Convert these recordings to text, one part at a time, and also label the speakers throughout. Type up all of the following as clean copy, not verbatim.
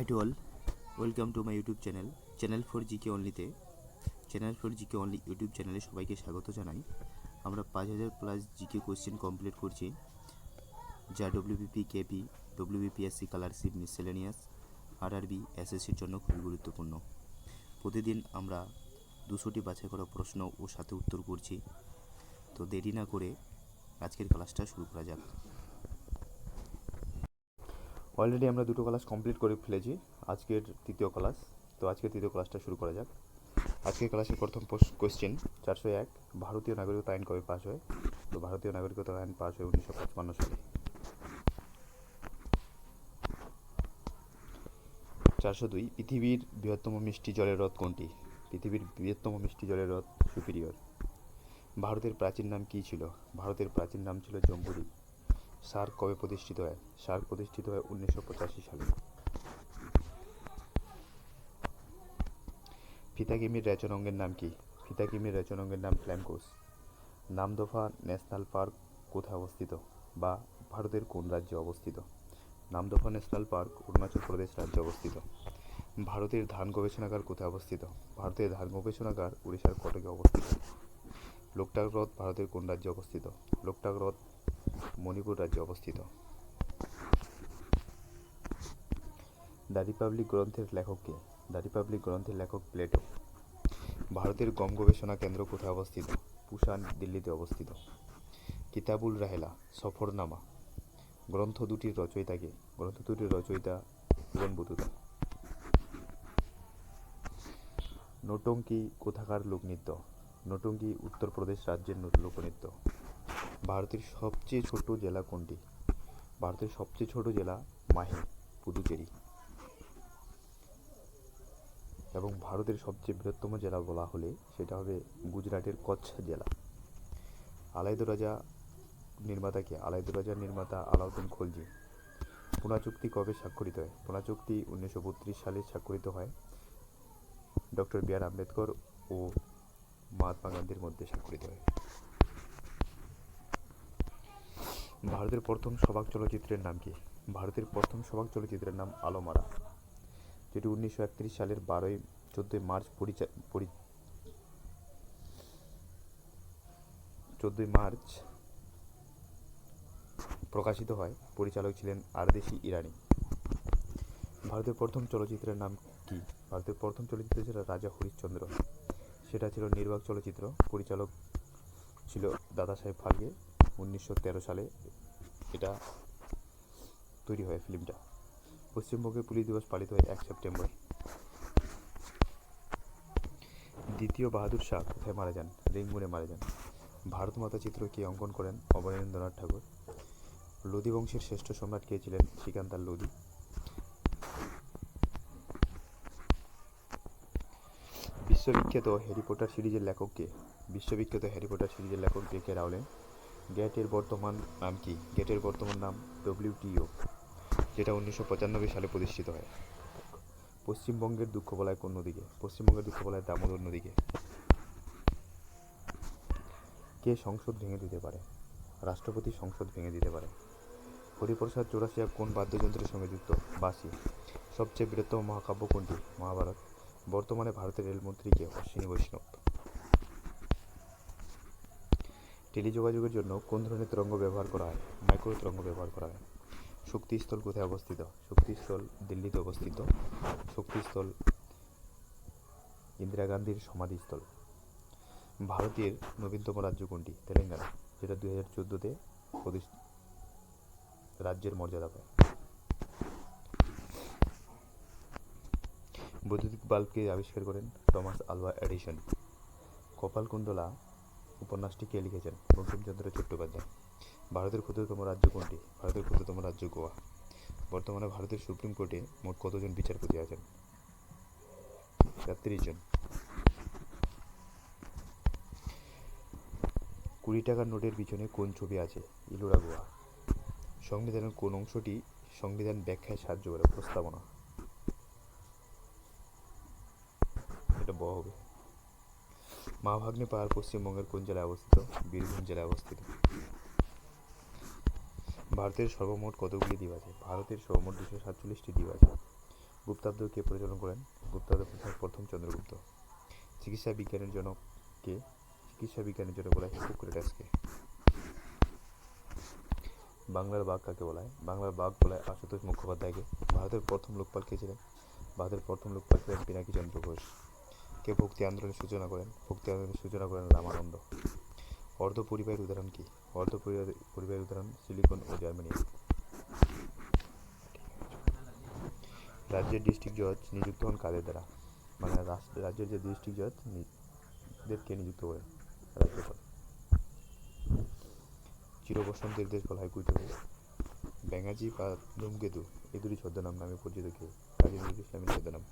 Speaker 1: High to all, welcome to my YouTube channel channel for GK only YouTube চ্যানেলে সবাইকে স্বাগত জানাই। আমরা 5000+ জিকে কোয়েশ্চেন কমপ্লিট করছি, যা WBP, KP, WBPSC, scholarship, miscellaneous, RRB, এসএসসির জন্য খুবই গুরুত্বপূর্ণ। প্রতিদিন আমরা 200টি বাছাই করা প্রশ্ন ও সাথে উত্তর করছি। তো দেরি না করে আজকের ক্লাসটা শুরু করা যাক। অলরেডি আমরা দুটো ক্লাস কমপ্লিট করে ফেলেছি, আজকের তৃতীয় ক্লাস। তো আজকের তৃতীয় ক্লাসটা শুরু করা যাক। আজকের ক্লাসের প্রথম কোয়েশ্চেন 401, ভারতীয় নাগরিকত্ব আইন কবে পাস হয়? তো ভারতীয় নাগরিকত্ব আইন পাস হয় 1955 সালে। 402, পৃথিবীর বৃহত্তম মিষ্টি জলের হ্রদ কোনটি? পৃথিবীর বৃহত্তম মিষ্টি জলের হ্রদ সুপিরিয়র। ভারতের প্রাচীন নাম কী ছিল? ভারতের প্রাচীন নাম ছিল জম্বুদ্বীপ। সার্ক কবে প্রতিষ্ঠিত হয়? সার্ক প্রতিষ্ঠিত হয় 1985 সালে। ফিতাকিমির রেচন নাম কি? ফিতাকিমির রেচন নাম ফ্ল্যামকোস। নামদফা ন্যাশনাল পার্ক কোথায় অবস্থিত, বা ভারতের কোন রাজ্যে অবস্থিত? নামদফা ন্যাশনাল পার্ক অরুণাচল প্রদেশ রাজ্যে অবস্থিত। ভারতের ধান গবেষণাগার কোথায় অবস্থিত? ভারতের ধান গবেষণাগার উড়িষ্যার কটকে অবস্থিত। লোকটাক হ্রদ ভারতের কোন রাজ্যে অবস্থিত? লোকটাক হ্রদ মণিপুর রাজ্যে অবস্থিত। দ্য রিপাবলিক গ্রন্থের লেখক কে? দ্য রিপাবলিক গ্রন্থের লেখক প্লেটো। ভারতের গম গবেষণা কেন্দ্র কোথায় অবস্থিত? পুসান, দিল্লিতে অবস্থিত। কিতাবুল রাহেলা, সফরনামা গ্রন্থ দুটির রচয়িতা কে? গ্রন্থ দুটির রচয়িতা ইবন বতুতা। নোটঙ্কি কোথাকার লোকনৃত্য? নোটঙ্কি উত্তরপ্রদেশ রাজ্যের লোকনৃত্য। ভারতের সবচেয়ে ছোট জেলা কোনটি? ভারতের সবচেয়ে ছোট জেলা মাহে, পুদুচেরি। এবং ভারতের সবচেয়ে বৃহত্তম জেলা বলা হলে সেটা হবে গুজরাটের কচ্ছ জেলা। আলাইদুর রাজা নির্মাতা কে? আলাইদুর রাজার নির্মাতা আলাউদ্দিন খলজি। পুনা চুক্তি কবে স্বাক্ষরিত হয়? পুনা চুক্তি 1932 সালে স্বাক্ষরিত হয়। Doctor B R. আম্বেদকর ও মহাত্মা গান্ধীর মধ্যে স্বাক্ষরিত হয়। ভারতের প্রথম সবাক চলচ্চিত্রের নাম কি? ভারতের প্রথম সবাক চলচ্চিত্রের নাম আলোমারা, যেটি 1931 সালের 14 মার্চ প্রকাশিত হয়। পরিচালক ছিলেন আরদেশি ইরানি। ভারতের প্রথম চলচ্চিত্রের নাম কি? ভারতের প্রথম চলচ্চিত্র ছিল রাজা হরিশ্চন্দ্র, সেটা ছিল নির্বাক চলচ্চিত্র। পরিচালক ছিল দাদা সাহেব ফালকে। 1913 সালে এটা তৈরি হয় ফিল্মটা। পশ্চিমবঙ্গে পুলিশ দিবস পালিত হয় 1 সেপ্টেম্বর। দ্বিতীয় বাহাদুর শাহ কোথায় মারা যান? রেঙ্গুনে মারা যান। ভারত মাতা চিত্র কে অঙ্কন করেন? অবনীন্দ্রনাথ ঠাকুর। লোদি বংশের শ্রেষ্ঠ সম্রাট কে ছিলেন? সিকান্দার লোদি। বিশ্ববিখ্যাত হ্যারি পটার সিরিজের লেখক কে? বিশ্ববিখ্যাত হ্যারি পটার সিরিজের লেখক জে.কে. রাউলিং। গ্যাটের বর্তমান নাম কি? গ্যাটের বর্তমান নাম ডব্লিউটিও, যেটা 1995 সালে প্রতিষ্ঠিত হয়। পশ্চিমবঙ্গের দুঃখ বলায় কোন নদীকে? পশ্চিমবঙ্গের দুঃখ বলায় দামোদর নদীকে। কে সংসদ ভেঙে দিতে পারে? রাষ্ট্রপতি সংসদ ভেঙে দিতে পারে। হরিপ্রসাদ চৌরাসিয়া কোন বাদ্যযন্ত্রের সঙ্গে যুক্ত? বাঁশি। সবচেয়ে বৃহত্তম মহাকাব্য কোনটি? মহাভারত। বর্তমানে ভারতের রেলমন্ত্রী কে? অশ্বিনী বৈষ্ণব। টেলিযোগাযোগের জন্য কোন ধরনের তরঙ্গ ব্যবহার করা হয়? মাইক্রো তরঙ্গ ব্যবহার করা হয়। শক্তিস্থল কোথায় অবস্থিত? শক্তিস্থল দিল্লিতে অবস্থিত। শক্তিস্থল ইন্দিরা গান্ধীর সমাধিস্থল। ভারতের নবীনতম রাজ্য কোনটি? তেলেঙ্গানা, যেটা 2014-তে রাজ্যের মর্যাদা পায়। বৈদ্যুতিক বাল্বকে আবিষ্কার করেন টমাস আলভা এডিসন। কপালকুণ্ডলা উপন্যাসটি কে লিখেছেন? বঙ্কিমচন্দ্র চট্টোপাধ্যায়। ভারতের ক্ষুদ্রতম রাজ্য কোনটি? ভারতের ক্ষুদ্রতম রাজ্য গোয়া। বর্তমানে ভারতের সুপ্রিম কোর্টে মোট কতজন বিচারপতি আছেন? 33 জন। 20 টাকার নোটের পিছনে কোন ছবি আছে? ইলোরা গুহা। সংবিধানের কোন অংশটি সংবিধান ব্যাখ্যায় সাহায্য করে? প্রস্তাবনা। এটা ব হবে। মহাভাগ্নে পাহাড় পশ্চিমবঙ্গের কোন জেলায় অবস্থিত? বীরভূম জেলায় অবস্থিত। ভারতের সর্বমোট কতগুলি দ্বীপ আছে? ভারতের সর্বমোট 247টি দ্বীপ আছে। গুপ্তাব্দ কে পরিচালনা করেন? গুপ্তাব্দ প্রথম চন্দ্রগুপ্ত। চিকিৎসা বিজ্ঞানের জনক কে? চিকিৎসা বিজ্ঞানের জনক বলা হয় হিপোক্রেটাসকে। বাংলার বাঘ কাকে বলা হয়? বাংলার বাঘ বলা হয় আশুতোষ মুখোপাধ্যায়কে। ভারতের প্রথম লোকপাল কে ছিলেন? ভারতের প্রথম লোকপাল ছিলেন পিনাকি চন্দ্র ঘোষ। কে ভক্তি আন্দোলনের সূচনা করেন? ভক্তি আন্দোলনের সূচনা করেন রামানন্দ। অর্ধ পরিবাহীর উদাহরণ কি? অর্ধ পরিবাহীর উদাহরণ সিলিকন ও জার্মানিয়াম। রাজ্যের ডিস্ট্রিক্ট জজ নিযুক্ত হন কাদের দ্বারা? মানে রাজ্যের যে ডিস্ট্রিক্ট জজ কে নিযুক্ত করেন? রাজ্যপাল। চির বসন্তের দেশ বলা হয় কুইটোকে। ব্যাঙাজি বা ধূমকেতু এই দুটি ছদ্মনাম নামে পরিচিত কে? কাজী নজরুল ইসলামের ছদ্মনাম।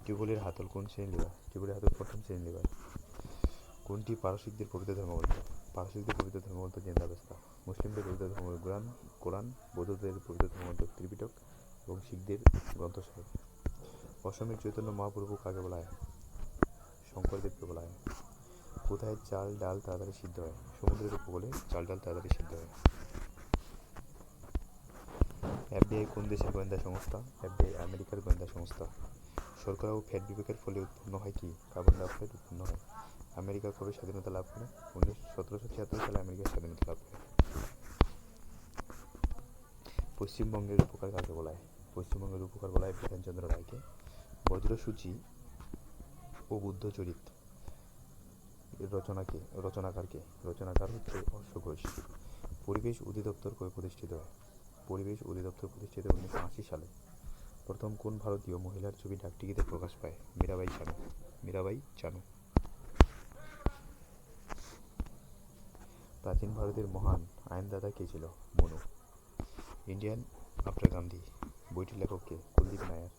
Speaker 1: টিউবওয়েলের হাতল কোন শ্রেণীর লিভার? টিউবওয়েলের হাতল প্রথম শ্রেণীর লিভার। কোনটি পারসিকদের পবিত্র ধর্মগ্রন্থ? পারসিকদের পবিত্র ধর্মগ্রন্থ জিন্দাবেস্তা। মুসলিমদের পবিত্র ধর্মগ্রন্থ কোরআন, বৌদ্ধদের পবিত্র ধর্মগ্রন্থ ত্রিপিটক এবং শিখদের গ্রন্থ সাহেব। অসমের চৈতন্য মহাপ্রভু কাকে বলা হয়? শঙ্করদেবকে বলা হয়। কোথায় চাল ডাল তাড়াতাড়ি সিদ্ধ হয়? সমুদ্রের উপকূলে চাল ডাল তাড়াতাড়ি সিদ্ধ হয়। এফবিআই কোন দেশের গোয়েন্দা সংস্থা? এফবিআই আমেরিকার গোয়েন্দা সংস্থা। শর্করা ও ফ্যাট বিপাকের ফলে উৎপন্ন হয় কি? কার্বন ডাইঅক্সাইড উৎপন্ন হয়। আমেরিকা কবে স্বাধীনতা লাভ করে? 1776 সালে আমেরিকা স্বাধীনতা লাভ করে। পশ্চিমবঙ্গের উপকার কাকে বলা হয়? পশ্চিমবঙ্গের উপকার বলা হয় বিধানচন্দ্র রায়কে। বজ্রসূচি ও বুদ্ধচরিত রচনাকারকে? রচনাকার হচ্ছে হর্ষ ঘোষ। পরিবেশ অধিদপ্তর কবে প্রতিষ্ঠিত হয়? পরিবেশ অধিদপ্তর প্রতিষ্ঠিত 1980 সালে। প্রথম কোন ভারতীয় মহিলার ছবি ডাকটিকিটে প্রকাশ পায়? মীরাবাই চানু। মীরাবাই চানু। প্রাচীন ভারতের মহান আইনদাতা কে ছিল? মনু। ইন্ডিয়ান আফটার গান্ধী বইটির লেখক কে? কুলদীপ নায়ার।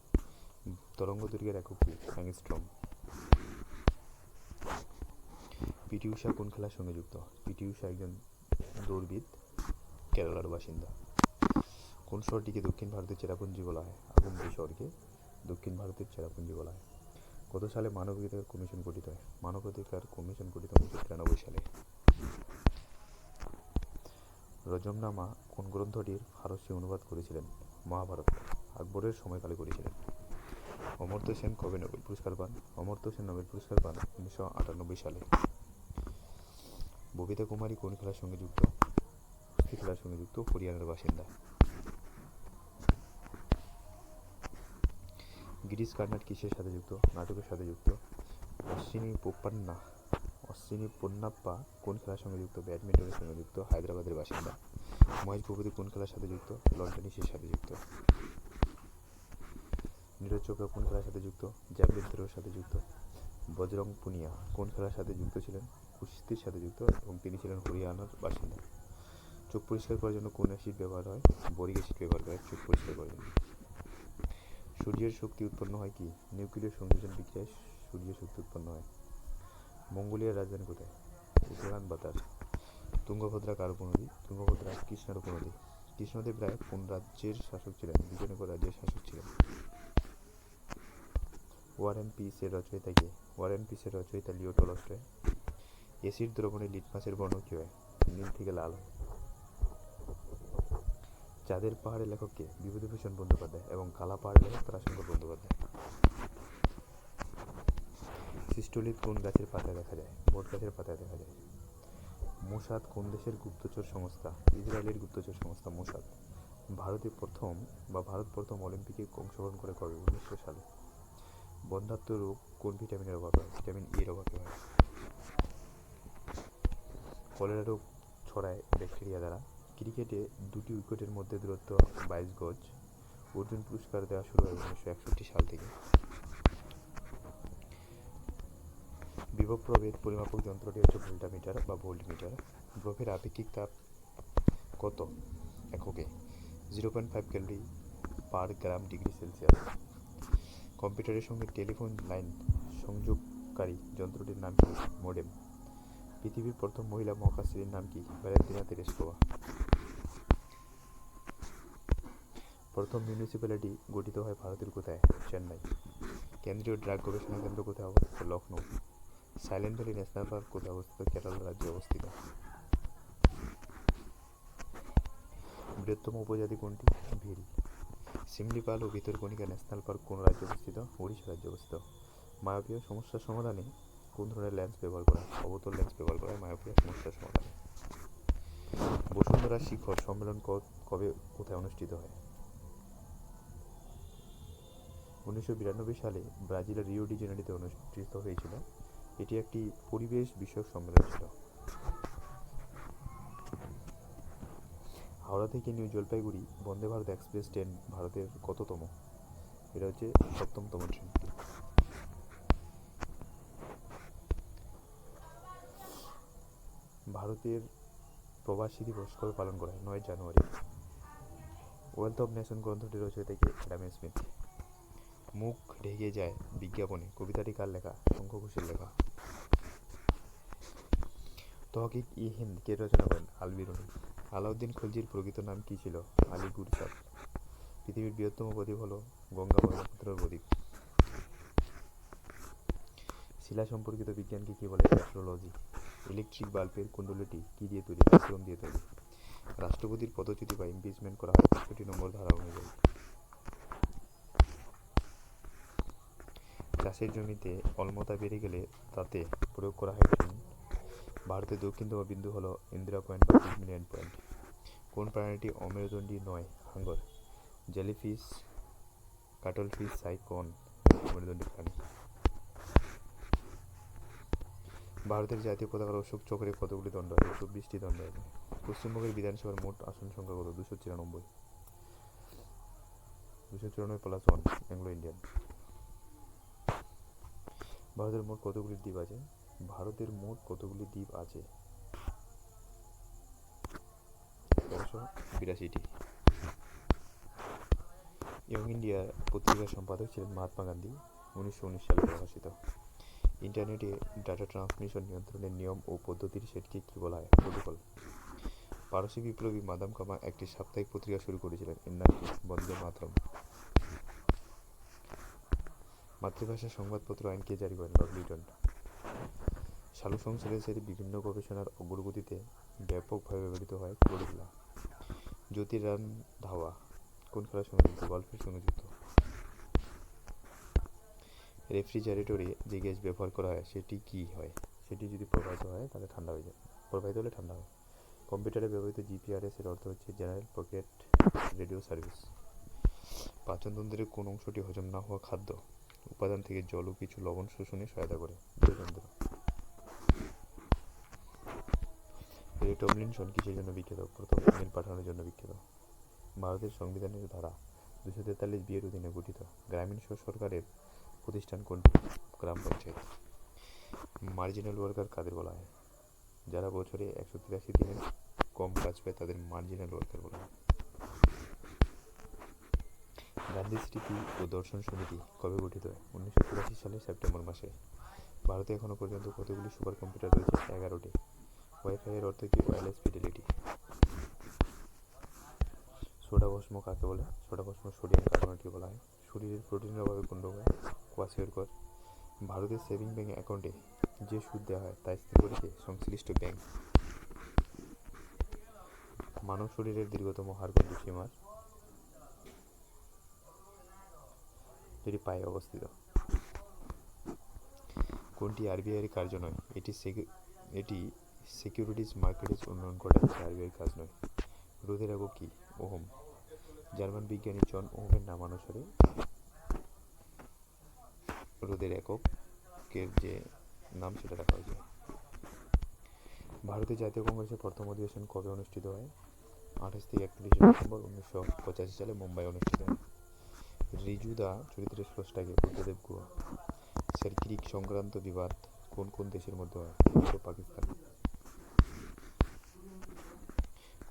Speaker 1: তরঙ্গ দৈর্ঘ্যের একক কি? অ্যাংস্ট্রম। পিটি ঊষা কোন খেলার সঙ্গে যুক্ত? পিটি ঊষা একজন দৌড়বিদ, কেরালার বাসিন্দা। কোন শহরটিকে দক্ষিণ ভারতের চেরাপুঞ্জি বলা হয়? আগুম্বি শহরকে দক্ষিণ ভারতের চেরাপুঞ্জি বলা হয়। কত সালে মানবাধিকার কমিশন গঠিত হয়? মানবাধিকার কমিশন গঠিত 1993 সালে। রজমনামা কোন গ্রন্থটির ফারসি অনুবাদ করেছিলেন? মহাভারত। আকবরের সময়কালে করেছিলেন। অমর্ত্য সেন কবে নোবেল পুরস্কার পান? অমর্ত্য সেন নোবেল পুরস্কার পান 1998 সালে। ববিতা কুমারী কোন খেলার সঙ্গে যুক্ত? কুস্তি খেলার সঙ্গে যুক্ত, হরিয়ানার বাসিন্দা। গিরিশ কার্নাড কিসের সাথে যুক্ত? নাটকের সাথে যুক্ত। অশ্বিনী পোন্নাপ্পা কোন খেলার সঙ্গে যুক্ত? ব্যাডমিন্টনের সঙ্গে যুক্ত, হায়দ্রাবাদের বাসিন্দা। মহেশ ভূপতি কোন খেলার সাথে যুক্ত? লন টেনিসের সাথে যুক্ত। নীরজ চোপড়া কোন খেলার সাথে যুক্ত? জ্যাভলিন থ্রোর সাথে যুক্ত। বজরং পুনিয়া কোন খেলার সাথে যুক্ত ছিলেন? কুস্তির সাথে যুক্ত এবং তিনি ছিলেন হরিয়ানার বাসিন্দা। চোখ পরিষ্কার করার জন্য কোন অ্যাসিড ব্যবহার হয়? বোরিক অ্যাসিড ব্যবহার করে চোখ পরিষ্কার করার জন্য। সূর্যের শক্তি উৎপন্ন হয় কি? নিউক্লিয় সংযোজন বিক্রিয়ায় সূর্যের শক্তি উৎপন্ন হয়। মঙ্গোলিয়ার রাজধানী কোথায়? উলানবাতার। তুঙ্গভদ্রা কার উপনদী? তুঙ্গভদ্রা কৃষ্ণের উপনদী। কৃষ্ণদেব রায় কোন রাজ্যের শাসক ছিলেন? বিজয়নগর রাজ্যের শাসক ছিলেন। ওয়ার অ্যান্ড পিস এর রচয়িতা কে? ওয়ার অ্যান্ড পিস এর রচয়িতা লিও টলস্টয়। এসিড দ্রবণে লিটমাসের বর্ণ কি হয়? নীল থেকে লাল হয়। চাঁদের পাহাড়ের লেখক কে? বিভূতিভূষণ বন্দ্যোপাধ্যায় এবং কালা পাহাড়ের লেখক তারাশঙ্কর বন্দ্যোপাধ্যায়। সিস্টোলিথ কোন গাছের পাতায় দেখা যায়? বট গাছের পাতায় দেখা যায়। মোসাদ কোন দেশের গুপ্তচর সংস্থা? ইসরায়েলের গুপ্তচর সংস্থা মোসাদ। ভারত প্রথম অলিম্পিকে অংশগ্রহণ করে কবে? 1900 সালে। বন্ধ্যাত্ব রোগ কোন ভিটামিনের অভাবে হয়? ভিটামিন এর অভাবে হয়। কলেরা রোগ ছড়ায় ব্যাকটেরিয়া দ্বারা। ক্রিকেটে দুটি উইকেটের মধ্যে দূরত্ব 22 গজ। অর্জুন পুরস্কার দেওয়া শুরু হয় 1961 সাল থেকে। বিভব প্রভেদ পরিমাপক যন্ত্রটি হচ্ছে ভোল্টামিটার বা ভোল্টমিটার। বরফের আপেক্ষিক তাপ কত এককে? 0.5 ক্যালোরি পার গ্রাম ডিগ্রি সেলসিয়াস। কম্পিউটারের সঙ্গে টেলিফোন লাইন সংযোগকারী যন্ত্রটির নাম কি? মডেম। পৃথিবীর প্রথম মহিলা মহাকাশচারীর নাম কি? Valentina Tereshkova. প্রথম মিউনিসিপ্যালিটি গঠিত হয় ভারতের কোথায়? চেন্নাই। কেন্দ্রীয় ড্রাগ গবেষণা কেন্দ্র কোথায় অবস্থিত? Lucknow. Silent valley national park কোথায় অবস্থিত? কেরালা রাজ্যে অবস্থিত। বৃহত্তম উপজাতি কোনটি? ভিল। শিমলিপাল ও ভিতরকণিকা ন্যাশনাল পার্ক কোন রাজ্যে অবস্থিত? ওড়িশা রাজ্যে অবস্থিত। মায়োপিয়া সমস্যার সমাধানে কোন ধরনের লেন্স ব্যবহার করা হয়? অবতল লেন্স ব্যবহার করা হয় মায়োপিয়া সমস্যার সমাধানে। বসুন্ধরা শিখর সম্মেলন কবে কোথায় অনুষ্ঠিত হয়? 1992 সালে ব্রাজিলের রিও ডি জেনেরিওতে অনুষ্ঠিত হয়েছিল। এটি একটি পরিবেশ বিষয়ক সম্মেলন ছিল। হাওড়া থেকে new Jalpaiguri Vande Bharat express train ভারতের কততম? এটা হচ্ছে 7তম ট্রেন। ভারতের প্রবাসী দিবস কবে পালন করা হয়? 9 জানুয়ারি। ওয়েলথ অফ নেশন গ্রন্থটি রয়েছে থেকে অ্যাডাম স্মিথ। মুখ ঢেকে যায় বিজ্ঞাপনে কবিতাটি কার লেখা? শঙ্খ ঘোষের লেখা। তহকিক ই হিন্দ কে রচনা করেন? আল বিরুনি। আলাউদ্দিন খলজির প্রকৃত নাম কি ছিল? আলী গুরসাদ। পৃথিবীর বৃহত্তম বদ্বীপ হল গঙ্গা ব্রহ্মপুত্র বদ্বীপ। শিলা সম্পর্কিত বিজ্ঞানকে কি বলে? অ্যাস্ট্রোলজি। ইলেকট্রিক বাল্বের কুণ্ডলীটি কি দিয়ে তৈরি? ক্রোম দিয়ে তৈরি। রাষ্ট্রপতির পদচ্যুতি বা ইমপিচমেন্ট করা হয় 65 নম্বর ধারা অনুযায়ী। চাষের জমিতে অম্লতা বেড়ে গেলে তাতে প্রয়োগ করা হয় ড্রোন। ভারতের দক্ষিণতম বিন্দু হল ইন্দিরা পয়েন্ট বা পিগমিলিয়ন পয়েন্ট। কোন প্রাণীটি অমেরুদণ্ডী নয়? হাঙ্গর। জেলিফিশ, কাটলফিশ, সাইকন অমেরুদণ্ডী প্রাণী। ভারতের জাতীয় পতাকার অশোক চক্রে কতগুলি দণ্ড আছে? 24টি দণ্ড আছে। পশ্চিমবঙ্গের বিধানসভার মোট আসন সংখ্যা কত? 294। 294 প্লাস 1 অ্যাংলো ইন্ডিয়ান। ভারতের মোট কতগুলি দ্বীপ আছে? ভারতের মোট কতগুলি দ্বীপ আছে? 1382টি। ইয়ং ইন্ডিয়া পত্রিকার সম্পাদক ছিলেন মহাত্মা গান্ধী। 1919 সালে প্রকাশিত। ইন্টারনেটে ডাটা ট্রান্সমিশন নিয়ন্ত্রণের নিয়ম ও পদ্ধতির সেটকে কী বলা হয়? প্রোটোকল। পারসি বিপ্লবী মাদাম কামা একটি সাপ্তাহিক পত্রিকা শুরু করেছিলেন। এর নাম কি? বন্দে মাতরম। মাতৃভাষা সংবাদপত্র আইন কে জারি করেন? লর্ড লিটন। সালোকসংশ্লেষের বিভিন্ন গবেষণার অগ্রগতিতে ব্যাপকভাবে ব্যবহৃত হয় ক্লোরোফিল। জ্যোতিরানধাওয়া কোন খেলার সঙ্গে যুক্ত? গল্ফের সঙ্গে যুক্ত। রেফ্রিজারেটরে যে গ্যাস ব্যবহার করা হয় সেটি কি হয়? সেটি যদি প্রবাহিত হয় তাহলে ঠান্ডা হয়ে যায়, প্রবাহিত হলে ঠান্ডা হয়। কম্পিউটারে ব্যবহৃত জিপিআরএস এর অর্থ হচ্ছে জেনারেল পকেট রেডিও সার্ভিস। পাচনতন্ত্রের কোন অংশটি হজম না হওয়া খাদ্য উপাদান থেকে জল ও কিছু লবণ শোষণে সহায়তা করে? হৃদযন্ত্র। রে টমলিনসন কিসের জন্য বিখ্যাত? প্রথম ইমেল পাঠানোর জন্য বিখ্যাত। ভারতের সংবিধানের ধারা 243 বিয়ের অধীনে গঠিত গ্রামীণ সরকারের প্রতিষ্ঠান কোনটি? গ্রাম পঞ্চায়েত। মার্জিনাল ওয়ার্কার কাদের বলা হয়? যারা বছরে 183 দিনের কম কাজ পায় তাদের মার্জিনাল ওয়ার্কার বলা হয়। গান্ধী স্মৃতি ও দর্শন সমিতি কবে গঠিত হয়? 1983 সালের সেপ্টেম্বর মাসে। ভারতে এখনো পর্যন্ত কতগুলি সুপার কম্পিউটার রয়েছে? 11টি। ওয়াইফাই এর অর্থ কি? Wireless fidelity. সোডা ভস্ম কাকে বলে? সোডা ভস্ম সোডিয়াম কার্বনেটকে বলা হয়। শরীরের প্রোটিনের অভাবে কোন রোগ হয়? কোয়াশিয়রকর। ভারতের সেভিং ব্যাংক অ্যাকাউন্টে যে সুদ দেওয়া হয় তা স্থির করে কে? সংশ্লিষ্ট ব্যাংক। মানব শরীরের দীর্ঘতম হাড় কোনটি? ফিমার, যেটি পায়ে অবস্থিত। কোনটি আরবিআই এর কার্য নয়? এটি সিকিউরিটিজ মার্কেটেজ উন্নয়ন করা আরবিআই কাজ নয়। রোধের একক কি? ওহম। জার্মান বিজ্ঞানী জন ওহমের নামানুসারে রোধের এককের যে নাম সেটা রাখা হয়েছে। ভারতের জাতীয় কংগ্রেসের প্রথম অধিবেশন কবে অনুষ্ঠিত হয়? 28 থেকে 31 নভেম্বর 1985 সালে মুম্বাই অনুষ্ঠিত হয়। ঋজুদা চরিত্রের স্রষ্টাকে? বুদ্ধদেব গুহ। সার্কিক সংক্রান্ত বিবাদ কোন কোন দেশের মধ্যে হয়? ভারত ও পাকিস্তান।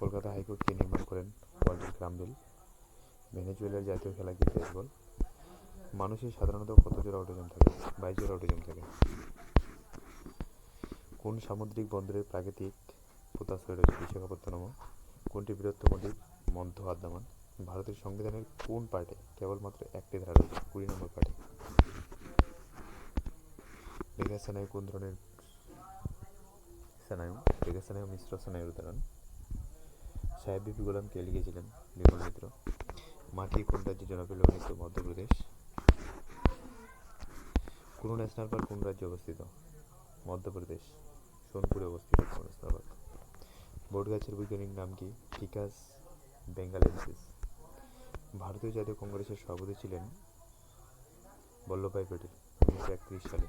Speaker 1: কলকাতা হাইকোর্ট কে নির্মাণ করেন? ওয়াল্টার ক্রামবেল। ভেনেজুয়েলার জাতীয় খেলা কি? বেসবল। মানুষের সাধারণত কত জোড়া অটোজোম থাকে? 22 জোড়া অটোজোম থাকে। কোন সামুদ্রিক বন্দরের প্রাকৃতিক পোতাশ্রয় রয়েছে? বিশাখাপত্তনম। কোনটি বৃহত্তম দ্বীপ? মধ্য আন্দামান। ভারতের সংবিধানের কোন পার্টে কেবলমাত্র একটি ধারা রয়েছে? 20 নম্বর পার্টে। রেখা স্নায়ু কোন ধরনের স্নায়ু? রেখা স্নায়ু মিশ্র স্নায়ুর উদাহরণ। সাহেব বিপি গোলাম কে লিখেছিলেন? বিমল মিত্র। মাটি কোন রাজ্যে জনপ্রিয় নৃত্য? মধ্যপ্রদেশ। কোন ন্যাশনাল পার্ক কোন রাজ্যে অবস্থিত? মধ্যপ্রদেশ, সোনপুরে অবস্থিত কোন ন্যাশনাল পার্ক। বট গাছের বৈজ্ঞানিক নাম কি? ফিকাস বেঙ্গালেন্সিস। ভারতীয় জাতীয় কংগ্রেসের সভাপতি ছিলেন বল্লভভাই প্যাটেল 1931 সালে।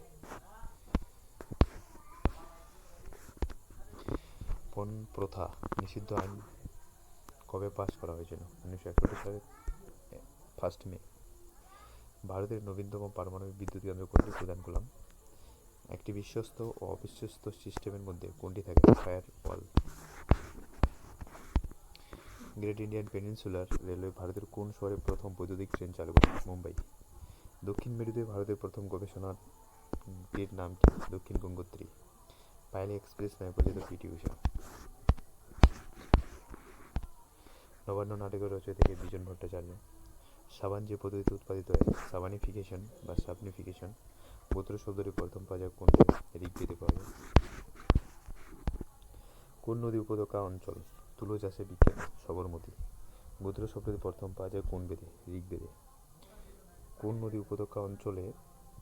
Speaker 1: পণ প্রথা নিষিদ্ধ আইন কবে পাস করা হয়েছিল? 1961 সালের 1 মে। ভারতের নবীনতম পারমাণবিক বিদ্যুৎ কেন্দ্র কোনটি? প্রদান করলাম। একটি বিশ্বস্ত ও অবিশ্বস্ত সিস্টেমের মধ্যে কোনটি থাকে? ফায়ার ওয়াল। গ্রেট ইন্ডিয়ান পেনিনসুলার রেলওয়ে ভারতের কোন শহরে প্রথম বৈদ্যুতিক ট্রেন চালু করে? মুম্বাই। দক্ষিণ মেরুতে ভারতের প্রথম গবেষণাটির নাম কি? দক্ষিণ গঙ্গোত্রী। পাইল এক্সপ্রেস নামে পরিচিত পিটি ঊষা। নবান্ন নাটকের রচয়িতা কে? বিজন ভট্টাচার্য। সাবান যে পদ্ধতিতে উৎপাদিত হয়, সাবানিফিকেশন বা সাবনিফিকেশন, গোত্র শব্দটি প্রথম পাওয়া যায় কোন ঋগ্বেদে পাওয়া যায়। কোন নদী উপত্যকা অঞ্চল তুলো চাষে বিখ্যাত? সবরমতী। গোত্র শব্দটি প্রথম পাওয়া যায় কোন বেদে? ঋগ্বেদে। কোন নদী উপত্যকা অঞ্চলে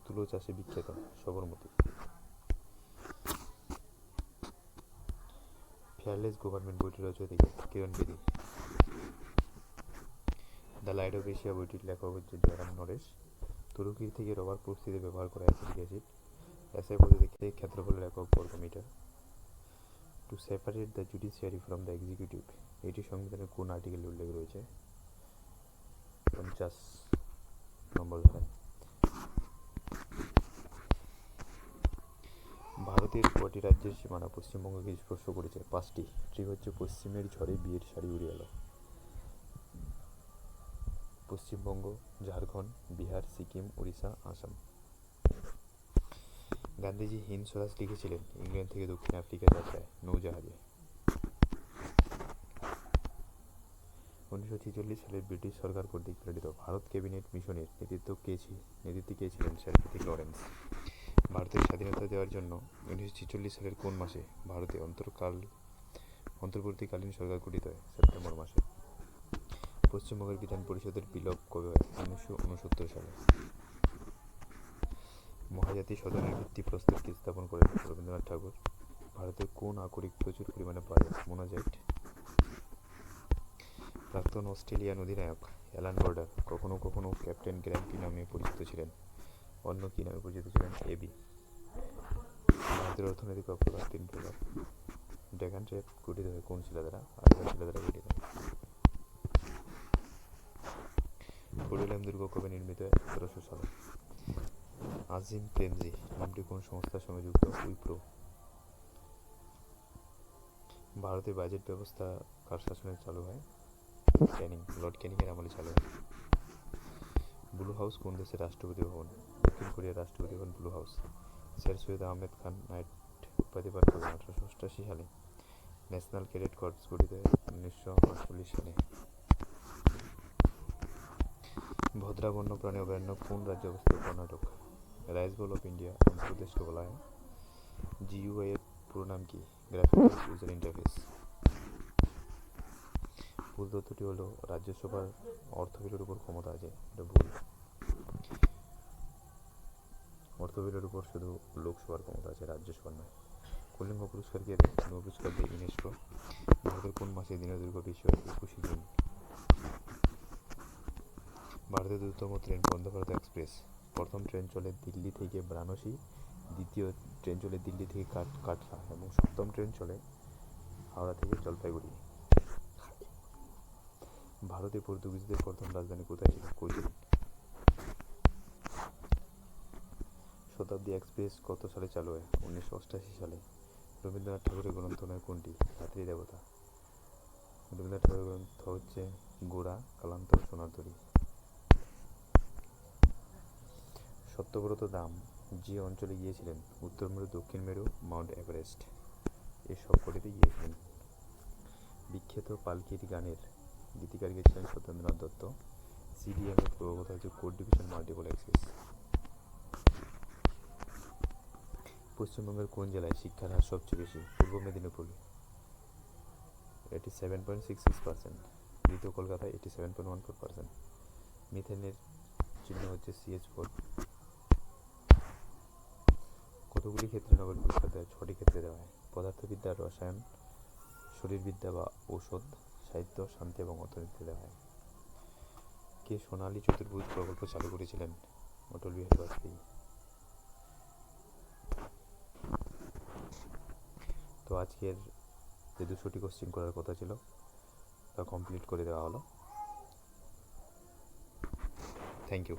Speaker 1: তুলো চাষে বিখ্যাত? সবরমতী। ফেয়ারলেস গভর্নমেন্ট বইটির রচয়িতা কে? কিরণ বেদী। দ্য লাইট অফ এশিয়া বইটির লেখক হচ্ছে জয়রাম নরেশ। তুরস্ক থেকে রবার প্রস্তুতিতে ব্যবহার করা অ্যাসিটিক অ্যাসিড। এসআই পদ্ধতিতে ক্ষেত্রফলের একক বর্গমিটার। To separate the judiciary from the executive, এটি সংবিধানের কোন আর্টিকেলে উল্লেখ রয়েছে? 50 নম্বর ধারায়। ভারতের কটি রাজ্যের সীমানা পশ্চিমবঙ্গকে স্পর্শ করেছে? 5টি। ঠিক হচ্ছে পশ্চিমের ঝড়ে বিয়ের শাড়ি উড়ে এলো। পশ্চিমবঙ্গ, ঝাড়খণ্ড, বিহার, সিকিম, উড়িষ্যা, আসাম। গান্ধীজি হিন্দ স্বরাজ লিখেছিলেন ইংল্যান্ড থেকে দক্ষিণ আফ্রিকা যাত্রায় নৌজাহাজে। 1946 সালে ব্রিটিশ সরকার কর্তৃক প্রেরিত ভারত ক্যাবিনেট মিশনের নেতৃত্বে কে ছিলেন? স্যার প্রতীক লরেন্স। ভারতের স্বাধীনতা দেওয়ার জন্য 1946 সালের কোন মাসে ভারতে অন্তর্বর্তীকালীন সরকার গঠিত হয়? সেপ্টেম্বর মাসে। পশ্চিমবঙ্গের বিধান পরিষদের বিলোপ কবে হয়? 1969 সালে। মহাজাতি সদনের ভিত্তিপ্রস্তর কে স্থাপন করেন? রবীন্দ্রনাথ ঠাকুর। ভারতের কোন আকরিক প্রচুর পরিমাণে পাওয়া যায়? মোনাজাইট। প্রাক্তন অস্ট্রেলিয়ান অধিনায়ক অ্যালান বর্ডার কখনো কখনো ক্যাপ্টেন গ্র্যাম্পি নামে পরিচিত ছিলেন, অন্য কি নামে পরিচিত ছিলেন? এবি। ভারতের অর্থনৈতিক অপরাধ 3 প্রকার। ডেকান ট্র্যাপ গঠিত হয় কোন শিলা দ্বারা? আর্যন শিলা দ্বারা গঠিত। কোডালিয়াম দুর্গ কবে নির্মিত হয়? 1700 সালে। আজিম প্রেমজি নামটি কোন সংস্থার সঙ্গে যুক্ত? উইপ্রো। ভারতে বাজেট ব্যবস্থা কার শাসনে চালু হয়? লর্ড ক্যানিং এর আমলে চালু হয়। ব্লু হাউস কোন দেশের রাষ্ট্রপতি ভবন? দক্ষিণ কোরিয়ার রাষ্ট্রপতি ভবন Blue House. Sir Syed Ahmed Khan knight উপাধি পান করেন? 1888 সালে। ন্যাশনাল ক্যাডেট কর্পস গঠিত হয় 1948 সালে। ভদ্রা বন্যপ্রাণী অভয়ারণ্য কোন রাজ্যে অবস্থিত? Karnataka. Rice bowl of India অন্ধ্রপ্রদেশকে বলা হয়। জিইউআই এর পুরো নাম কি? Graphical user interface. ভুল তথ্যটি হলো রাজ্যসভার অর্থ বিলের উপর ক্ষমতা আছে, এটা ভুল। অর্থ বিলের উপর শুধু লোকসভার ক্ষমতা আছে, রাজ্যসভার নয়। কলিঙ্গ পুরস্কার কে দেয়? নোবেল পুরস্কার দেয় ইউনেস্কো। ভারতের কোন মাসে দিনের দৈর্ঘ্য বেশি হয়? 21 জুন। ভারতের দ্রুততম ট্রেন বন্দে ভারত এক্সপ্রেস। প্রথম ট্রেন চলে দিল্লি থেকে বারাণসী, দ্বিতীয় ট্রেন চলে দিল্লি থেকে কাটরা এবং সপ্তম ট্রেন চলে হাওড়া থেকে জলপাইগুড়ি। ভারতে পর্তুগিজদের প্রথম রাজধানী কোথায় ছিল? কোচিন। শতাব্দী এক্সপ্রেস কত সালে চালু হয়? 1988 সালে। রবীন্দ্রনাথ ঠাকুরের গ্রন্থ নয় কোনটি? ধাত্রী দেবতা। রবীন্দ্রনাথ ঠাকুরের গ্রন্থ হচ্ছে গোরা, কালান্তর, সোনার তরী। সত্যব্রত দাম যে অঞ্চলে গিয়েছিলেন, উত্তর মেরু, দক্ষিণ মেরু, মাউন্ট এভারেস্ট, এই সবকটিতে গিয়েছিলেন। বিখ্যাত পালকির গানের গীতিকার কে ছিলেন? সত্যেন্দ্রনাথ দত্ত। সিডিএম এর পূর্বকথা হচ্ছে কোড ডিভিশন মাল্টিপল অ্যাক্সেস। পশ্চিমবঙ্গের কোন জেলায় শিক্ষার হার সবচেয়ে বেশি? পূর্ব মেদিনীপুর, এটি 7.66%। দ্বিতীয় কলকাতা 87.14%। মিথেনের চিহ্ন হচ্ছে CH4। কতগুলি ক্ষেত্রে নোবেল পুরস্কার দেওয়া হয়? 6টি ক্ষেত্রে দেওয়া হয়। পদার্থবিদ্যা, রসায়ন, শরীরবিদ্যা বা ঔষধ, সাহিত্য, শান্তি এবং অর্থনীতিতে দেওয়া হয়। কে সোনালী চতুর্ভুজ প্রকল্প চালু করেছিলেন? অটল বিহারী বাজপেয়ী। তো আজকের যে 200টি কোশ্চেন করার কথা ছিল তা কমপ্লিট করে দেওয়া হলো। Thank you.